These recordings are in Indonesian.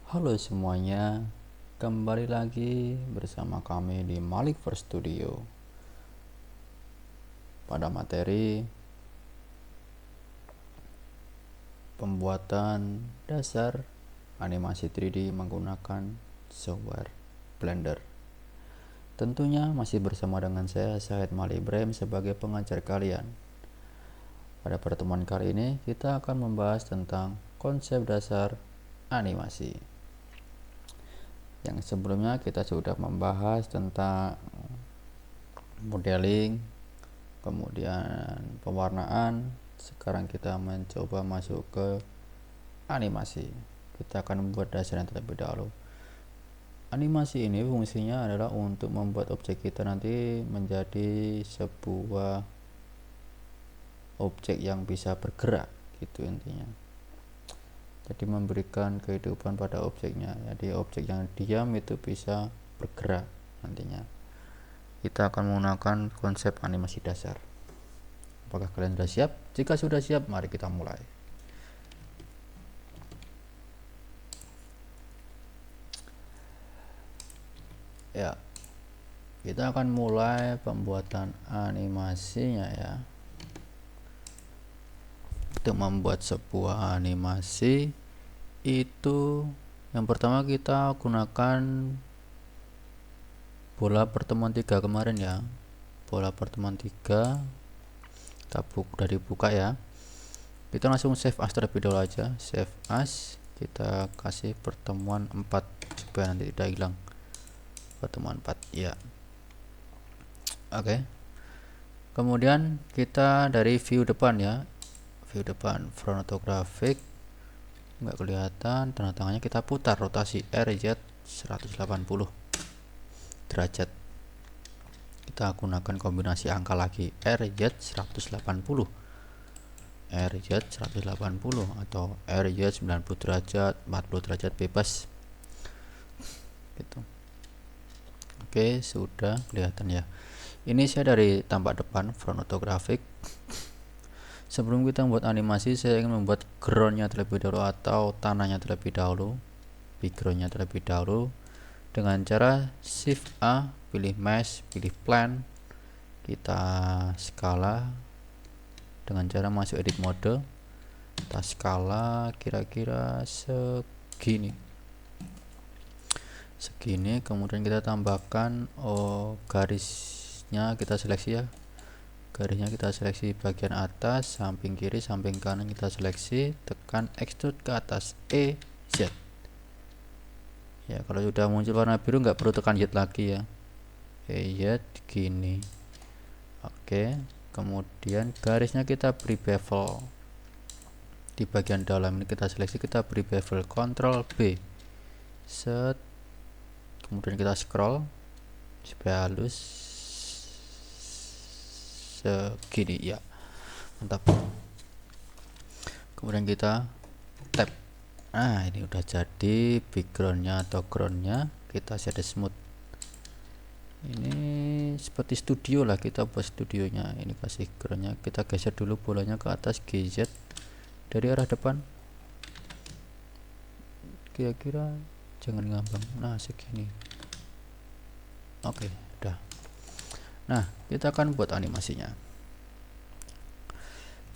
Halo semuanya, kembali lagi bersama kami di Malik First Studio pada materi pembuatan dasar animasi 3D menggunakan software Blender. Tentunya masih bersama dengan saya Syed Malik Ibrahim sebagai pengajar kalian. Pada pertemuan kali ini kita akan membahas tentang konsep dasar animasi. Yang sebelumnya kita sudah membahas tentang modeling, kemudian pewarnaan. Sekarang kita mencoba masuk ke animasi. Kita akan membuat dasarnya terlebih dahulu. Animasi ini fungsinya adalah untuk membuat objek kita nanti menjadi sebuah objek yang bisa bergerak, gitu intinya. Jadi memberikan kehidupan pada objeknya. Jadi objek yang diam itu bisa bergerak nantinya. Kita akan menggunakan konsep animasi dasar. Apakah kalian sudah siap? Jika sudah siap, mari kita mulai. Ya, kita akan mulai pembuatan animasinya ya. Untuk membuat sebuah animasi itu yang pertama kita gunakan bola pertemuan 3 kemarin ya. Bola pertemuan 3 kita udah dibuka ya. Kita langsung save as terlebih dahulu aja. Save as, kita kasih pertemuan 4 supaya nanti tidak hilang. Pertemuan 4 ya. Oke. Kemudian kita dari view depan ya. View depan front orthographic nggak kelihatan, tanda tangannya kita putar rotasi RZ 180 derajat. Kita gunakan kombinasi angka lagi RZ 180, RZ 180 atau RZ 90 derajat, 40 derajat bebas gitu. Oke, sudah kelihatan ya. Ini saya dari tampak depan front orthographic. Sebelum kita membuat animasi, saya ingin membuat groundnya terlebih dahulu atau tanahnya terlebih dahulu, backgroundnya terlebih dahulu, dengan cara Shift A, pilih Mesh, pilih Plan, kita skala dengan cara masuk edit mode, kita skala kira-kira segini, kemudian kita tambahkan garisnya, kita seleksi ya. Garisnya kita seleksi bagian atas, samping kiri, samping kanan kita seleksi, tekan extrude ke atas Z. Ya, kalau sudah muncul warna biru nggak perlu tekan Z lagi ya. Z gini. Oke, kemudian garisnya kita beri bevel. Di bagian dalam ini kita seleksi, kita beri bevel, Ctrl B. Set. Kemudian kita scroll supaya halus. Segini ya, mantap. Kemudian kita tap. Nah, ini udah jadi backgroundnya atau groundnya. Kita shade smooth. Ini seperti studio lah, kita buat studionya. Ini kasih groundnya, kita geser dulu bolanya ke atas GZ dari arah depan. Kira-kira jangan ngambang. Nah, segini. Oke, udah. Nah, kita akan buat animasinya.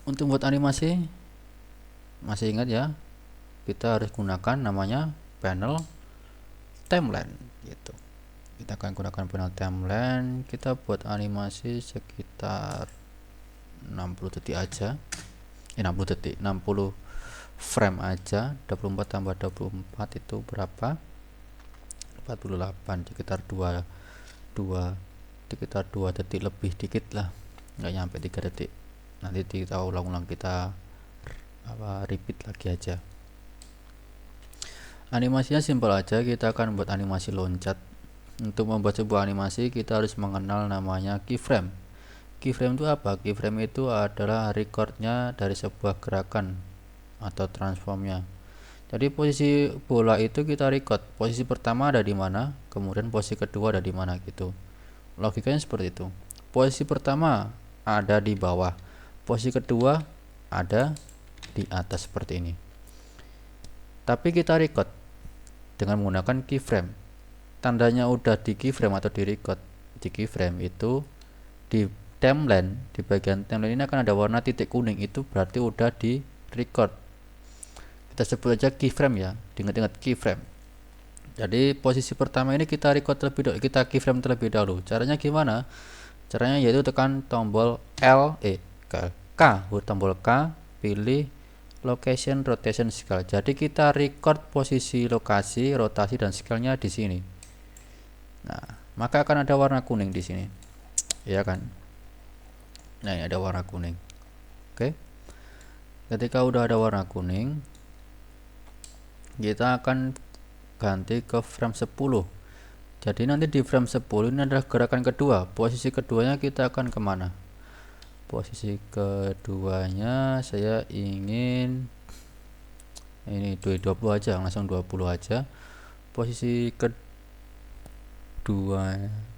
Untuk buat animasi, masih ingat ya, kita harus gunakan namanya panel timeline gitu. Kita akan gunakan panel timeline. Kita buat animasi sekitar 60 detik aja. 60 detik, 60 frame aja. 24 tambah 24 itu berapa? 48, sekitar 2 detik lebih dikit lah, nggak nyampe 3 detik. Nanti kita ulang-ulang, kita repeat lagi aja. Animasinya simpel aja, kita akan buat animasi loncat. Untuk membuat sebuah animasi kita harus mengenal namanya keyframe. Keyframe itu apa? Keyframe itu adalah recordnya dari sebuah gerakan atau transformnya. Jadi posisi bola itu kita record, posisi pertama ada di mana, kemudian posisi kedua ada di mana gitu. Logikanya seperti itu. Posisi pertama ada di bawah, posisi kedua ada di atas seperti ini. Tapi kita record. dengan menggunakan keyframe. Tandanya udah di keyframe atau di record di keyframe itu di timeline, di bagian timeline ini akan ada warna titik kuning, itu berarti udah di record. Kita sebut aja keyframe ya, diingat-ingat keyframe. Jadi posisi pertama ini kita record terlebih dahulu, kita keyframe terlebih dahulu. Caranya gimana? Caranya yaitu tekan tombol tombol K, pilih location, rotation, scale. Jadi kita record posisi, lokasi, rotasi dan scale-nya di sini. Nah, maka akan ada warna kuning di sini. Ya kan? Nah, ini ada warna kuning. Oke. Ketika udah ada warna kuning, kita akan ganti ke frame 10. Jadi nanti di frame 10 ini adalah gerakan kedua. Posisi keduanya kita akan kemana? Posisi keduanya saya ingin ini 20 aja, langsung 20 aja. Posisi kedua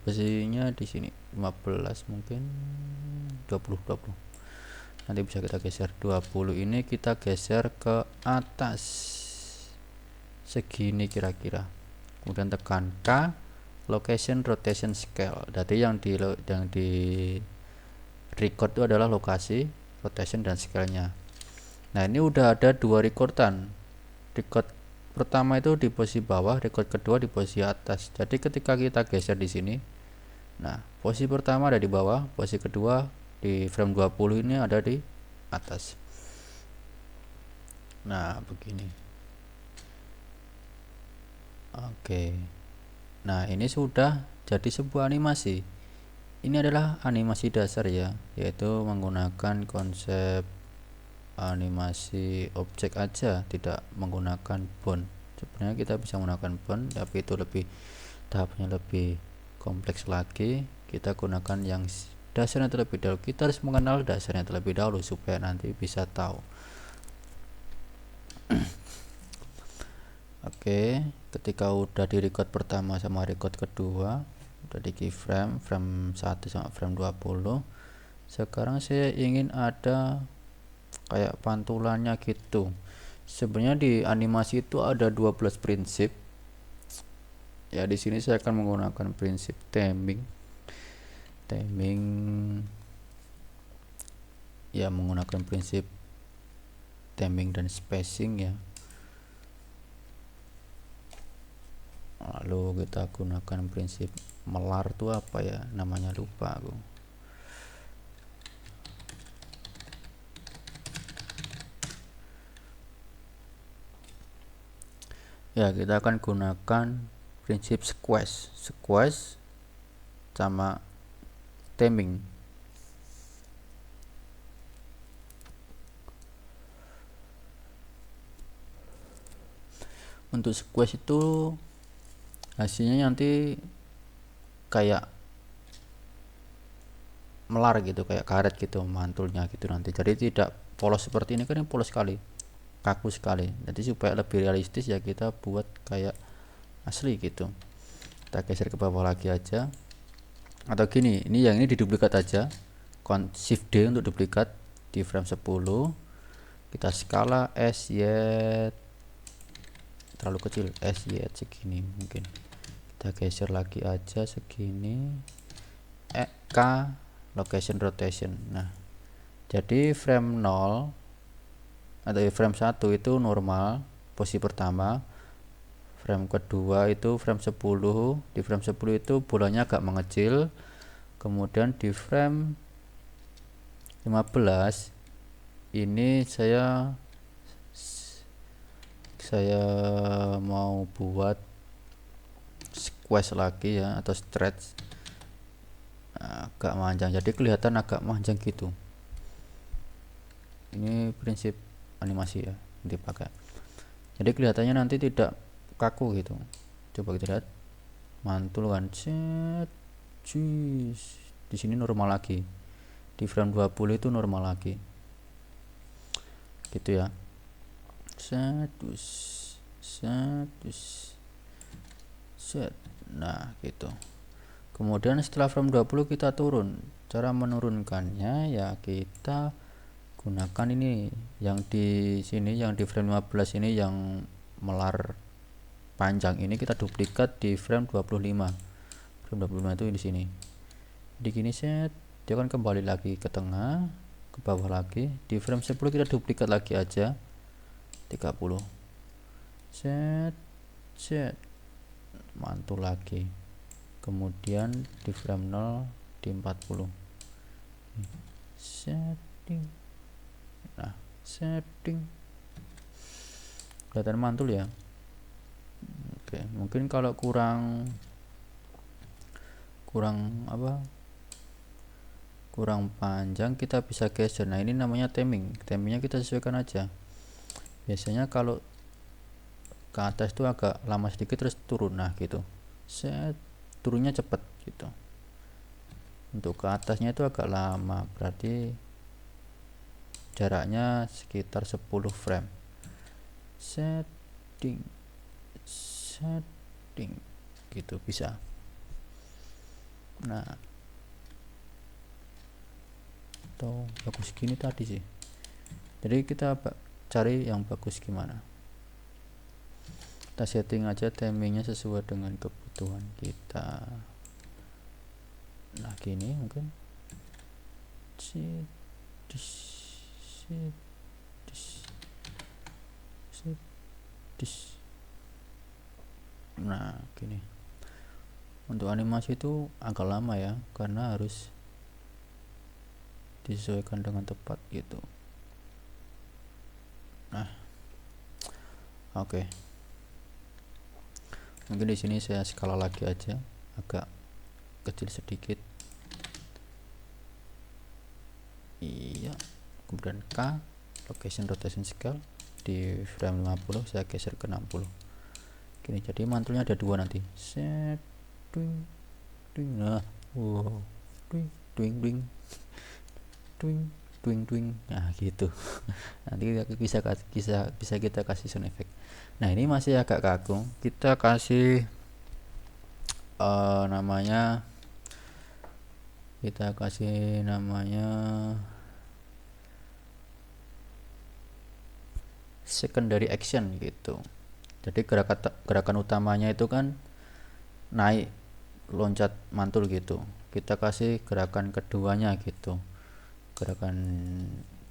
posisinya di sini 15 mungkin 20. Nanti bisa kita geser 20 ini, kita geser ke atas segini kira-kira, kemudian tekan K, location, rotation, scale. Jadi yang di record itu adalah lokasi, rotation dan scale-nya. Nah, ini udah ada dua recordan. Record pertama itu di posisi bawah, record kedua di posisi atas. Jadi ketika kita geser di sini, nah posisi pertama ada di bawah, posisi kedua di frame 20 ini ada di atas. Nah, begini. Oke. Nah, ini sudah jadi sebuah animasi. Ini adalah animasi dasar ya, yaitu menggunakan konsep animasi objek aja, tidak menggunakan bond. Sebenarnya kita bisa menggunakan bond, tapi itu tahapnya lebih kompleks lagi. Kita gunakan yang dasarnya terlebih dahulu. Kita harus mengenal dasarnya terlebih dahulu supaya nanti bisa tahu. Oke, ketika udah di record pertama sama record kedua, udah di keyframe, frame 1 sama frame 20. Sekarang saya ingin ada kayak pantulannya gitu. Sebenarnya di animasi itu ada 12 prinsip. Ya, di sini saya akan menggunakan prinsip timing. Ya, menggunakan prinsip timing dan spacing ya. Lalu kita gunakan prinsip melar tuh apa ya namanya, lupa aku. Ya, kita akan gunakan prinsip squash sama timing. Untuk squash itu hasilnya nanti kayak melar gitu, kayak karet gitu mantulnya gitu nanti. Jadi tidak polos seperti ini, kan ini polos sekali, kaku sekali. Jadi supaya lebih realistis ya kita buat kayak asli gitu. Kita geser ke bawah lagi aja, atau gini, ini yang ini diduplikat aja, Shift D untuk duplikat di frame 10. Kita skala SY terlalu kecil, SY segini mungkin. Kita geser lagi aja segini, K, location, rotation. Nah, jadi frame 0 atau frame 1 itu normal, posisi pertama. Frame kedua itu frame 10. Di frame 10 itu bolanya agak mengecil. Kemudian di frame 15 ini saya mau buat squash lagi ya, atau stretch, agak panjang, jadi kelihatan agak panjang gitu. Ini prinsip animasi ya dipakai, jadi kelihatannya nanti tidak kaku gitu. Coba kita lihat, mantul kan, di sini normal lagi, di frame 20 itu normal lagi gitu ya. Nah gitu. Kemudian setelah frame 20 kita turun. Cara menurunkannya ya kita gunakan ini yang di sini, yang di frame 15 ini yang melar panjang ini kita duplikat di frame 25. Frame 25 itu di sini. Di gini set, dia akan kembali lagi ke tengah, ke bawah lagi. Di frame 10 kita duplikat lagi aja 30. Set, set, mantul lagi. Kemudian di frame 0 di 40. Setting. Nah, setting. Kelihatan mantul ya. Oke, mungkin kalau kurang panjang kita bisa geser. Nah, ini namanya timing. Timingnya kita sesuaikan aja. Biasanya kalau ke atas itu agak lama sedikit terus turun, nah gitu. Set, turunnya cepat gitu. Untuk ke atasnya itu agak lama, berarti jaraknya sekitar 10 frame. Setting gitu bisa. Nah, atau bagus gini tadi sih, jadi kita cari yang bagus gimana. Kita setting aja timingnya sesuai dengan kebutuhan kita. Nah, gini mungkin nah gini. Untuk animasi itu agak lama ya, karena harus disesuaikan dengan tepat gitu. Nah, oke. Mungkin di sini saya skala lagi aja, agak kecil sedikit. Iya. Kemudian K, location rotation scale di frame 50 saya geser ke 60. Gini, jadi mantulnya ada dua nanti. Set, twing, twing. Nah, wow, twing, twing, twing, twing, twing, twing. Nah, gitu. Nanti bisa kita kasih sound effect. Nah, ini masih agak kaku. Kita kasih namanya secondary action gitu. Jadi gerakan utamanya itu kan naik, loncat, mantul gitu. Kita kasih gerakan keduanya gitu, gerakan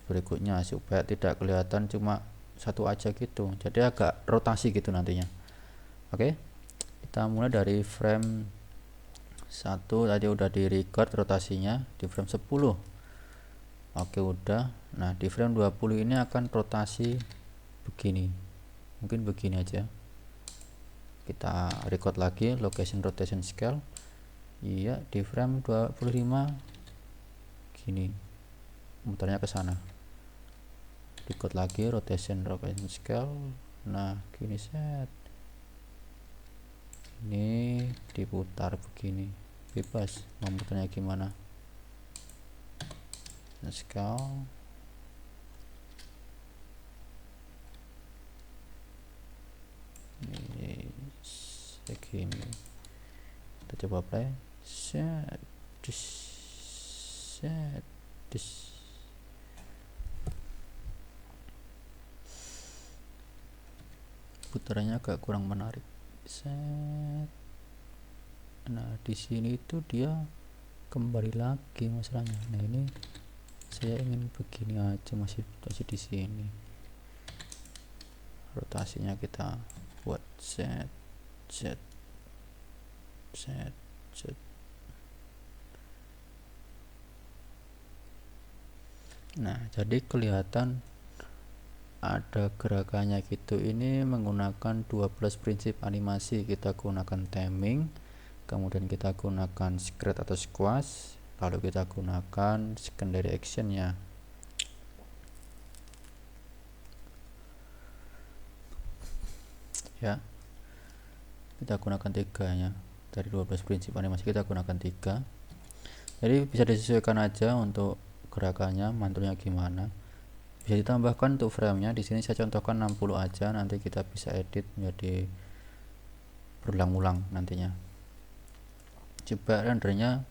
berikutnya, supaya tidak kelihatan cuma satu aja gitu. Jadi agak rotasi gitu nantinya. Oke, kita mulai dari frame 1 tadi udah di record rotasinya di frame 10. Oke, udah. Nah, di frame 20 ini akan rotasi begini, mungkin begini aja. Kita record lagi location rotation scale. Iya, di frame 25 gini, muternya ke sana. Record lagi rotation scale. Nah, gini set, ini diputar begini, bebas mau muternya gimana. Scale ini segini, kita coba play. Set, putarannya agak kurang menarik. Set. Nah, di sini itu dia kembali lagi masalahnya. Nah, ini saya ingin begini aja, masih di sini. Rotasinya kita buat set. Nah, jadi kelihatan ada gerakannya gitu. Ini menggunakan 12 prinsip animasi. Kita gunakan timing, kemudian kita gunakan scratch atau squash, lalu kita gunakan secondary action ya. Ya, kita gunakan 3 nya. Dari 12 prinsip animasi kita gunakan 3. Jadi bisa disesuaikan aja untuk gerakannya, mantulnya gimana. Bisa ditambahkan untuk framenya. Di sini saya contohkan 60 aja, nanti kita bisa edit menjadi berulang-ulang nantinya. Coba rendernya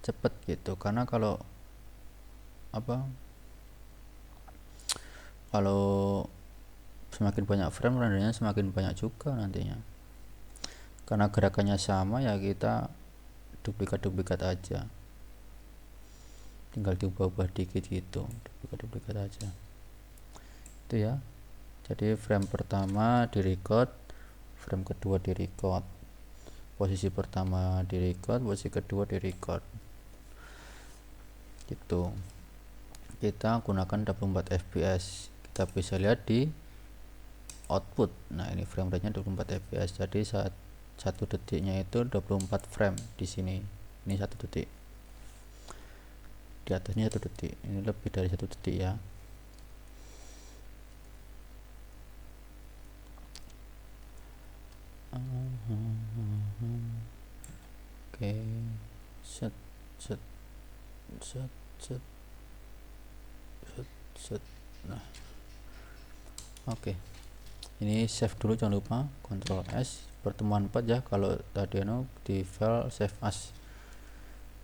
cepet gitu, karena kalau kalau semakin banyak frame rendernya semakin banyak juga nantinya. Karena gerakannya sama ya kita duplikat aja, tinggal diubah-ubah dikit gitu, duplikat aja itu ya. Jadi frame pertama di record, frame kedua di record, posisi pertama di record, posisi kedua di record gitu. Kita gunakan 24 fps, kita bisa lihat di output. Nah ini frame rate nya 24 fps, jadi saat 1 detiknya itu 24 frame. Di sini ini 1 detik, di atasnya 1 detik, ini lebih dari 1 detik ya. Oke, set. Nah oke, ini save dulu, jangan lupa Ctrl S, pertemuan 4 ya. Kalau tadi di file save as.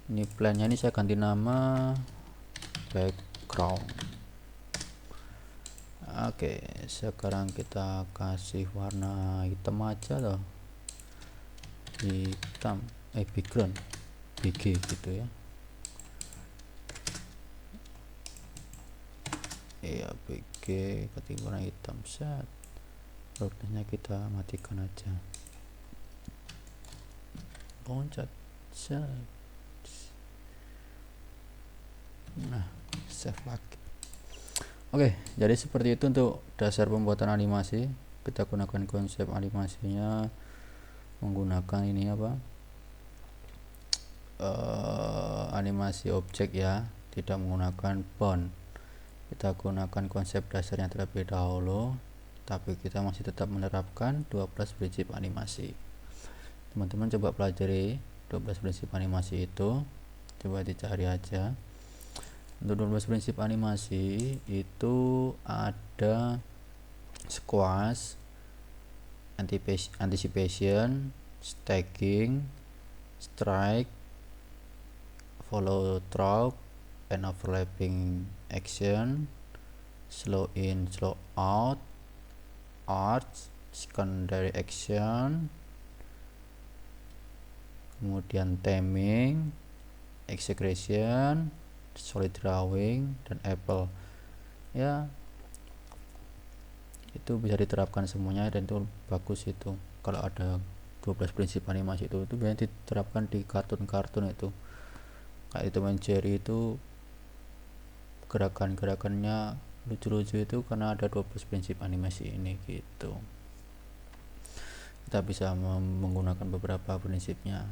Ini plannya ini saya ganti nama background. Oke, sekarang kita kasih warna hitam aja loh, hitam, background BG gitu ya. Iya, BG ketik warna hitam, set. Rootnya kita matikan aja, loncat, set. Nah save lagi. Oke, jadi seperti itu untuk dasar pembuatan animasi. Kita gunakan konsep animasinya menggunakan ini apa, animasi objek ya, tidak menggunakan bond. Kita gunakan konsep dasarnya terlebih dahulu, tapi kita masih tetap menerapkan 12 prinsip animasi. Teman-teman coba pelajari 12 prinsip animasi itu, coba dicari aja. Untuk 12 prinsip animasi itu ada squash, anticipation, stacking, strike, follow through and overlapping action, slow in, slow out, arch, secondary action, kemudian timing, execution, solid drawing, dan apple ya. Itu bisa diterapkan semuanya dan itu bagus. Itu kalau ada 12 prinsip animasi itu biasanya diterapkan di kartun-kartun itu, kayak Tom and Jerry itu gerakan-gerakannya lucu-lucu itu karena ada 12 prinsip animasi ini gitu. Kita bisa menggunakan beberapa prinsipnya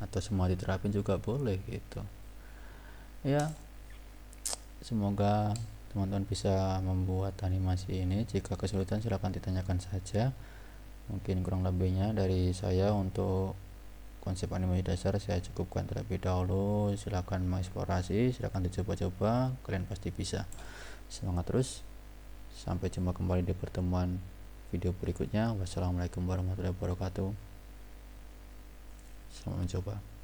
atau semua diterapin juga boleh gitu ya. Semoga teman-teman bisa membuat animasi ini. Jika kesulitan silahkan ditanyakan saja. Mungkin kurang lebihnya dari saya untuk konsep animasi dasar saya cukupkan terlebih dahulu. Silahkan mengeksplorasi, silahkan dicoba-coba, kalian pasti bisa. Semangat terus, sampai jumpa kembali di pertemuan video berikutnya. Wassalamualaikum warahmatullahi wabarakatuh. Selamat mencoba.